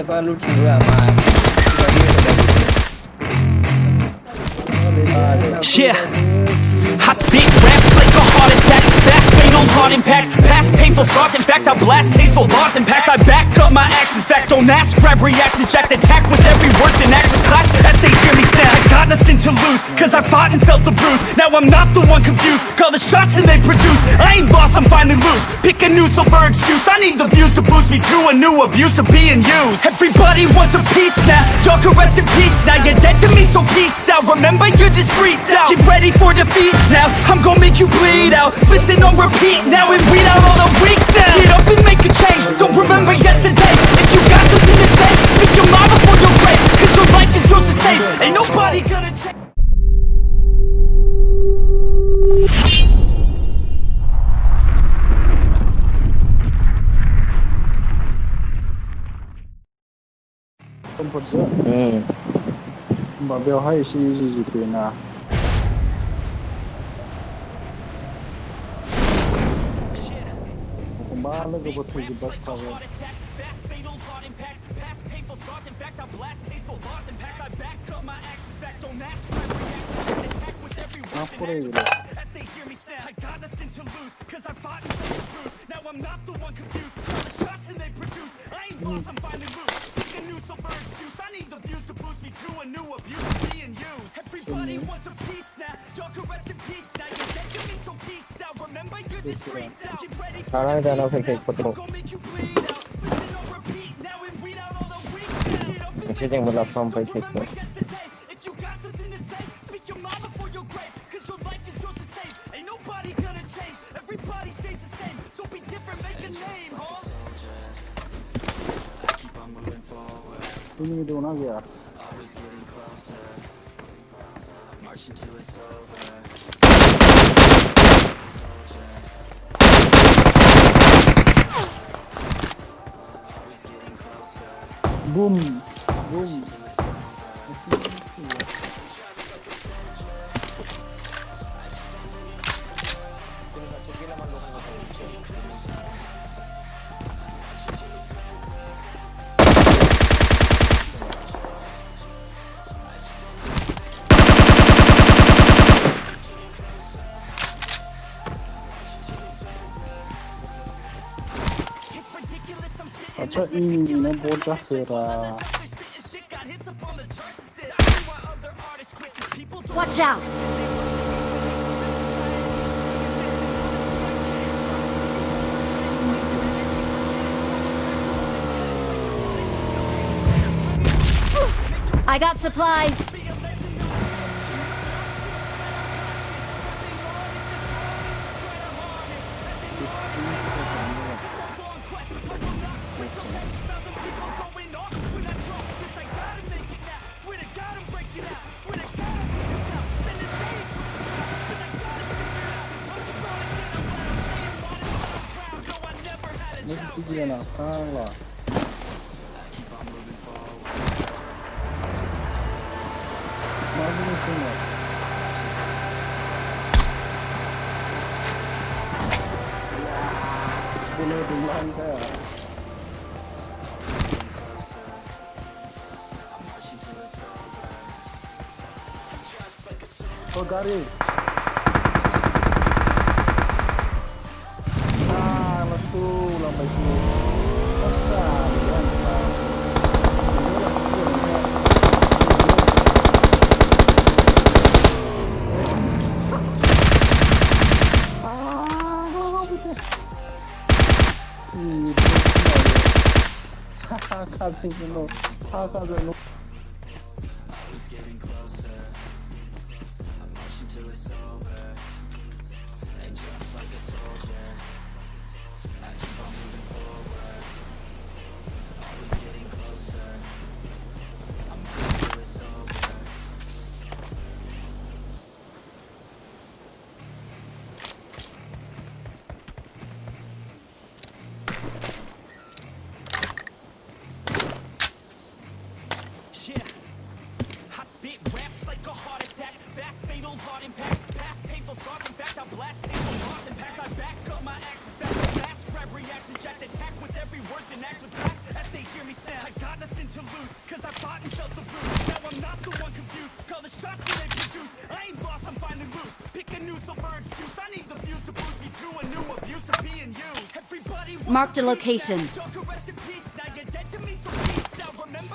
siapa lucu aman. Yeah, I spit raps like a heart attack. Fast, fatal, hard impact. Past painful scars. In fact, I blast tasteful bars and packs. I back up my actions. Fact, don't ask, grab reactions. Jacked attack with every word, then act with class as they hear me snap. I got nothing to lose, cause I fought and felt the bruise. Now I'm not the one confused. Call the shots and they produce. I ain't lost, I'm finally loose. Pick a new silver excuse. I need the views to boost me to a new abuse of being used. Everybody wants a piece now. Y'all can rest in peace now. You're dead to me, so peace out. Remember, you're discreet out. Get ready for defeat now. I'm gonna make you bleed out. Listen on repeat now and weed out all the weak now. Get up and make a change. Don't remember yesterday. If you got something to say, speak your mind before your grave. Cause your life is yours to save. Ain't nobody gonna change. Mà béo hay gì tiền à? Không ba nó có một thứ gì bất ngờ. Nó có đây rồi. I got nothing to lose, cause I fought and felt the bruise. Now I'm not the one confused. All the shots and they produce. I ain't lost, I'm finally loose. Pick a new silver excuse. I need the views to boost me to a new abuse of being used. Everybody wants a piece now. Y'all can rest in peace now. You're dead to me, so peace out. Remember, you're discreet out. Get ready for the I'm gonna make you bleed out. Listen on repeat now and weed out all the weak now. Get up and make a change. Don't remember yesterday. If you got something to say, speak your mind before your grave. Cause your life is yours to save. Ain't nobody gonna change. Everybody stays the same. So be different, make a name, huh? Cái gì đồ nó kìa. Boom, boom. अच्छा इन्हें बहुत जाफेरा Watch out! I got supplies. Ini dia nak kalah. Mana ni semua? Boleh bilang saya. Oh garis. Lambai sini. 사과는 Marked a location.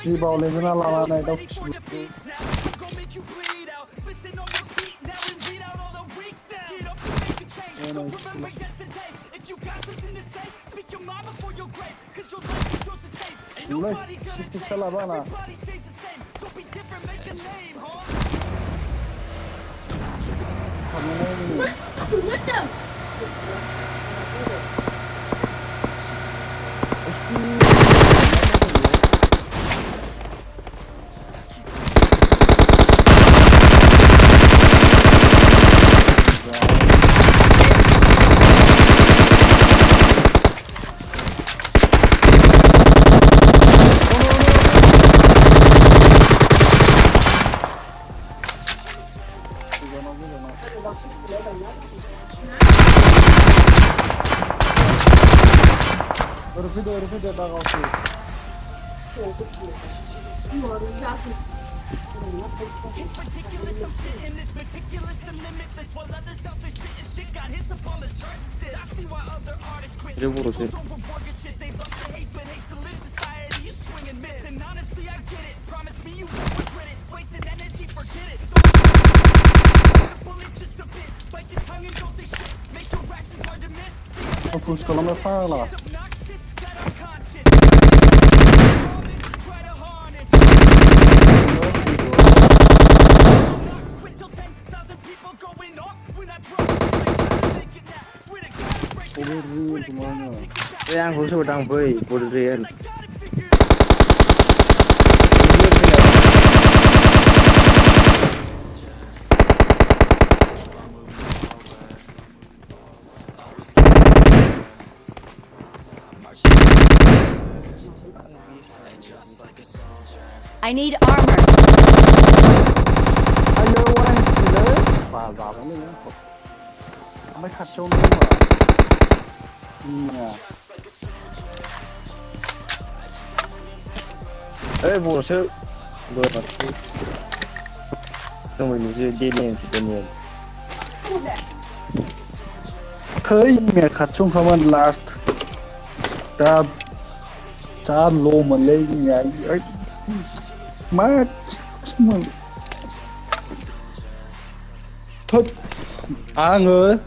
Si BODO LEGEND लानानै दाउ Salavana. Örfü de daha altı. Ne vurursun? Push kalama fala. Yang khusus đang với BODO LEGEND. I need armor. Ayo orang gila. Bazar ini ya. Mấy kacau nữa mà. Ê, bộ sự vừa bắt xong rồi mình đi lên tự nhiên. Khơi mẹ kacau kawan last. Ta lô mà lên nhà ấy. Má mà thôi ngờ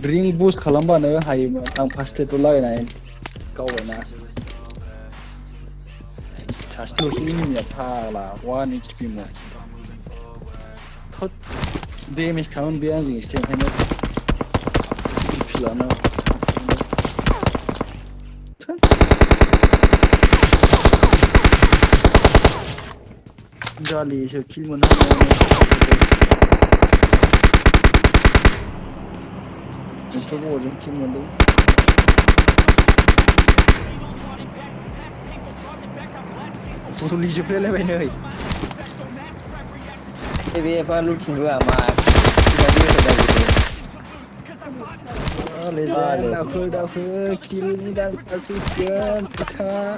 ring boost खालामबानो हायोमोन आं first aid लागायनाय गावबायना सासेल'सो anaemia फाग्ला 1 HP मोन थोद damage खालामोन बे आंजों एसे ओंखायनो फिलानो जालिसो किल मोननो Untuk orang cuma tu. Sulit je play level ni. Tapi apa lu cinggu ama? Tidak dia sudah gitu. Legend dah ke kill ni dah tersekian kita.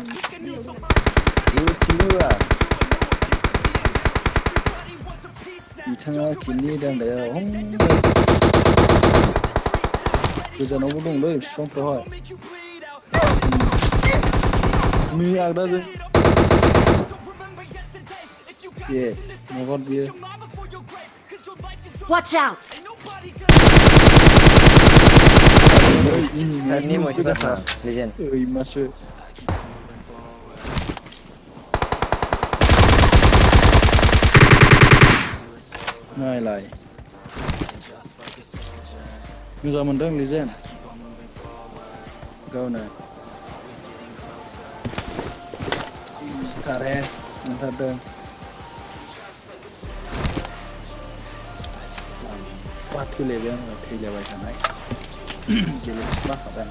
Lu cinggu ah. Kita kill ni dah dah. गोजानावबो दंलै बिफांफ्रावहाय नै आगदाजों ए मगन बियो Watch out. Ini mau siapa? Legend. Masuk नायलाय मोजां मोनदों Legend गावनो current ओंखारदों थैलायबाय आङो थैलायबाय थानाय गेलेफिनबाखादों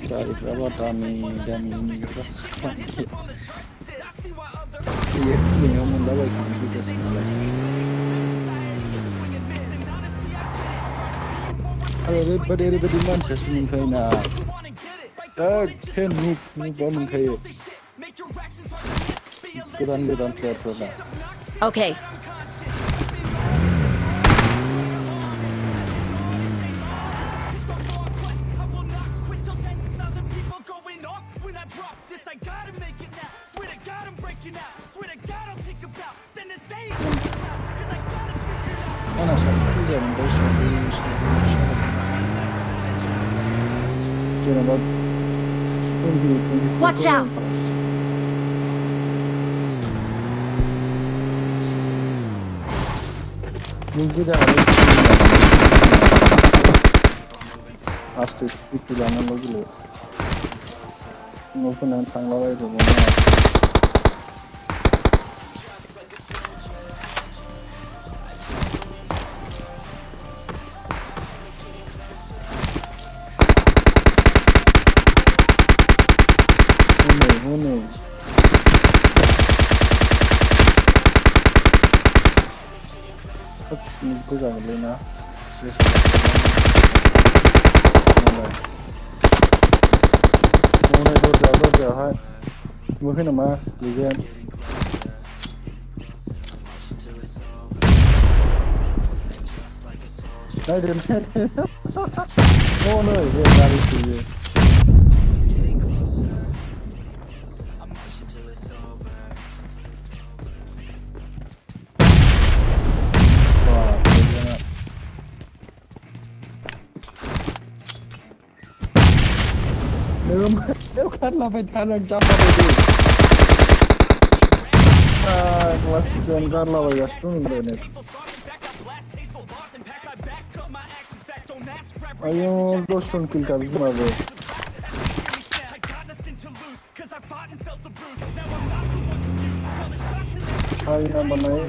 Dari berapa kami ini berapa? Iya, sini ngomong dah kami bisa sini. ओरैबायदि मानसियासो मोनखायोना एखे नुब मोनखायो गोदान प्लेयारफोरा Okay. Ana şarkıcının Watch out. Astro speed planı oluyor. Open tanglaway ko Hune. Ini gue jangan beli nah. Hune dorja hai. Mungkin nama legend. Này đến hết. Ô nơi về ra đi gì. Nếu khăn là phải than hàng trăm vào đây. Kelas sekian kan lah ya ini. Ayo dostum kill kabis mana be? Ayo nama naik.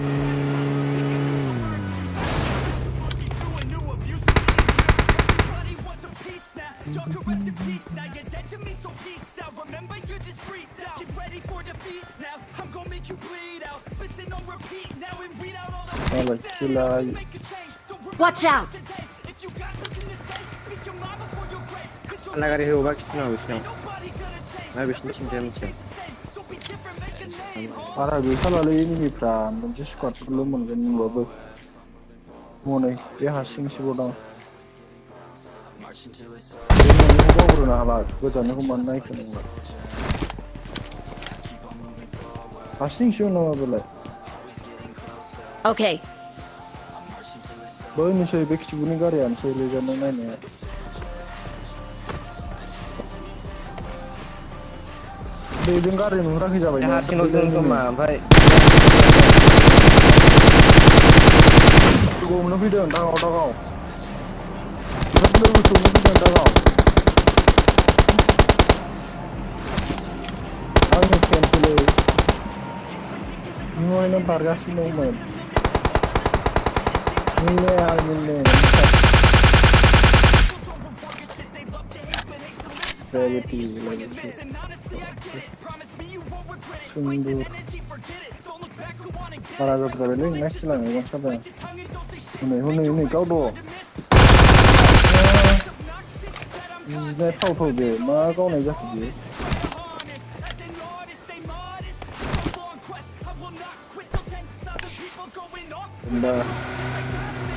Rest in peace now, you're dead to me, so peace out. Remember, you're just freaked out. Get ready for defeat now. I'm gonna make you bleed out. Listen on repeat now and read out all the Watch out. If you got something to say, speak your mind before you're great. Cause you're Anak ada hebat kita nak usah. nobody gonna change. Nah, bisnis cinta macam. So be different, make a name. Para bisa lalu ini pra, mungkin squad belum mungkin babu. Mulai dia hasil sih bodang. Ini kau baru nak halat, kau jangan kau mana naik ni. Hasil sih nama boleh. Okay. Baru ni saya bekci bunyi karya, saya lihat mana ni. Dia karya ni orang hijau ini. Hasil nonton tu mah, baik. Kau mana video entah kau. Betul betul video entah kau. Aku cancel. Ni orang harga sih nomor. Milih. Reality lagi. Sundur. Para jatuh terbeling next lah, macam apa? Hune kau do. Ini tahu deh, mana kau ni jatuh deh. Benda,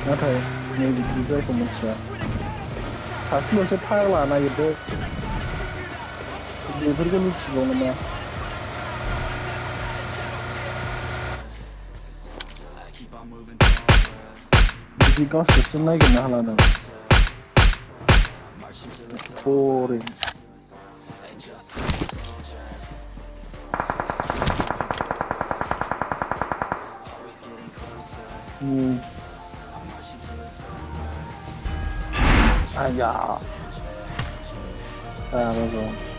apa? Ni juga komersial. Hasil separuh lah, nak itu. Dia bergelut sebelumnya. Jadi kau sesuai dengan hal itu. Boring. Ayah. Betul.